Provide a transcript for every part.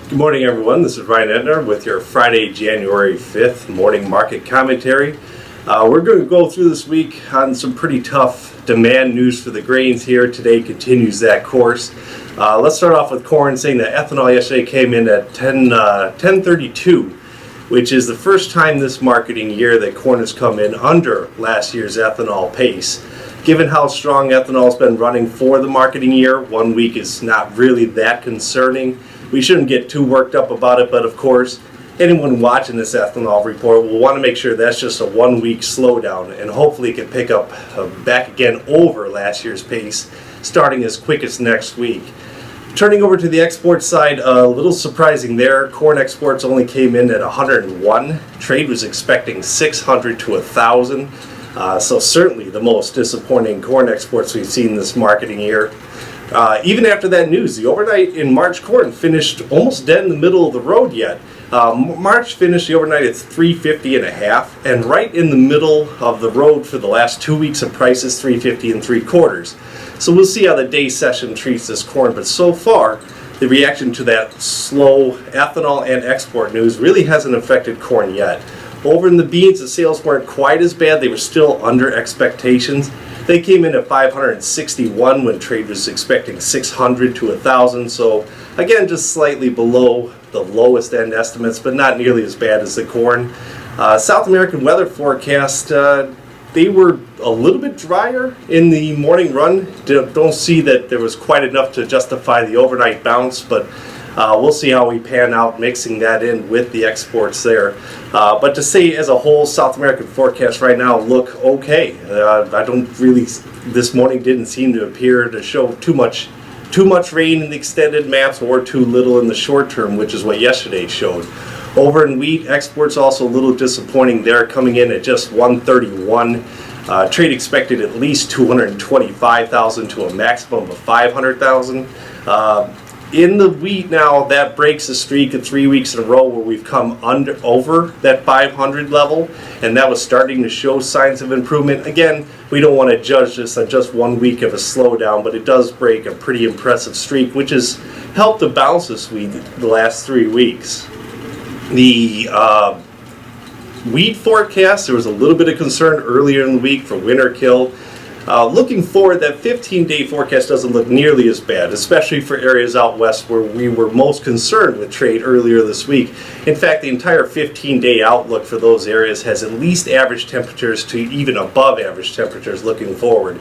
Good morning, everyone. This is Ryan Edner with your Friday, January 5th morning market commentary. We're going to go through this week on some pretty tough demand news for the grains here. Today continues that course. Let's start off with corn, saying that ethanol yesterday came in at 10.32, which is the first time this marketing year that corn has come in under last year's ethanol pace. Given how strong ethanol has been running for the marketing year, 1 week is not really that concerning. We shouldn't get too worked up about it, but of course, anyone watching this ethanol report will want to make sure that's just a 1 week slowdown, and hopefully it can pick up back again over last year's pace, starting as quick as next week. Turning over to the export side, a little surprising there. Corn exports only came in at 101. Trade was expecting 600 to 1,000. So certainly the most disappointing corn exports we've seen this marketing year. Even after that news, the overnight in March corn finished almost dead in the middle of the road yet. March finished the overnight at 350.5, and right in the middle of the road for the last 2 weeks of prices, 350 3/4. So we'll see how the day session treats this corn, but so far the reaction to that slow ethanol and export news really hasn't affected corn yet. Over in the beans, the sales weren't quite as bad. They were still under expectations. They came in at 561 when trade was expecting 600 to 1,000. So again, just slightly below the lowest end estimates, but not nearly as bad as the corn. South American weather forecast, they were a little bit drier in the morning run. Don't see that there was quite enough to justify the overnight bounce, but we'll see how we pan out mixing that in with the exports there. But to say as a whole, South American forecasts right now look okay. I don't really, this morning didn't seem to appear to show too much rain in the extended maps or too little in the short term, which is what yesterday showed. Over in wheat, exports also a little disappointing there, coming in at just 131. Trade expected at least 225,000 to a maximum of 500,000. In the wheat now, that breaks a streak of 3 weeks in a row where we've come over that 500 level, and that was starting to show signs of improvement. Again, we don't want to judge this on just 1 week of a slowdown, but it does break a pretty impressive streak, which has helped to bounce this week the last 3 weeks. The wheat forecast, there was a little bit of concern earlier in the week for winter kill. Looking forward, that 15-day forecast doesn't look nearly as bad, especially for areas out west where we were most concerned with trade earlier this week. In fact, the entire 15-day outlook for those areas has at least average temperatures to even above average temperatures looking forward.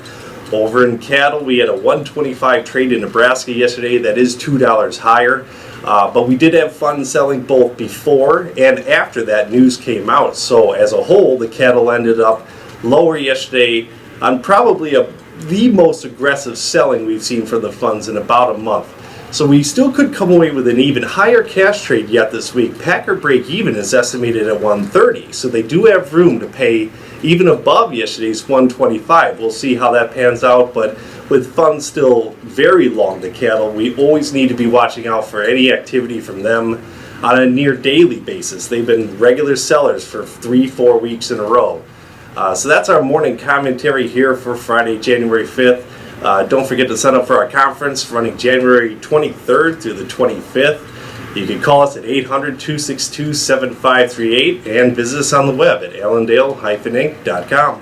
Over in cattle, we had a 125 trade in Nebraska yesterday. That is $2 higher. But we did have fun selling both before and after that news came out. So as a whole, the cattle ended up lower yesterday on probably the most aggressive selling we've seen for the funds in about a month. So we still could come away with an even higher cash trade yet this week. Packer break even is estimated at 130, so they do have room to pay even above yesterday's 125. We'll see how that pans out, but with funds still very long to cattle, we always need to be watching out for any activity from them on a near daily basis. They've been regular sellers for 3-4 weeks in a row. So that's our morning commentary here for Friday, January 5th. Don't forget to sign up for our conference running January 23rd through the 25th. You can call us at 800-262-7538 and visit us on the web at allendale-inc.com.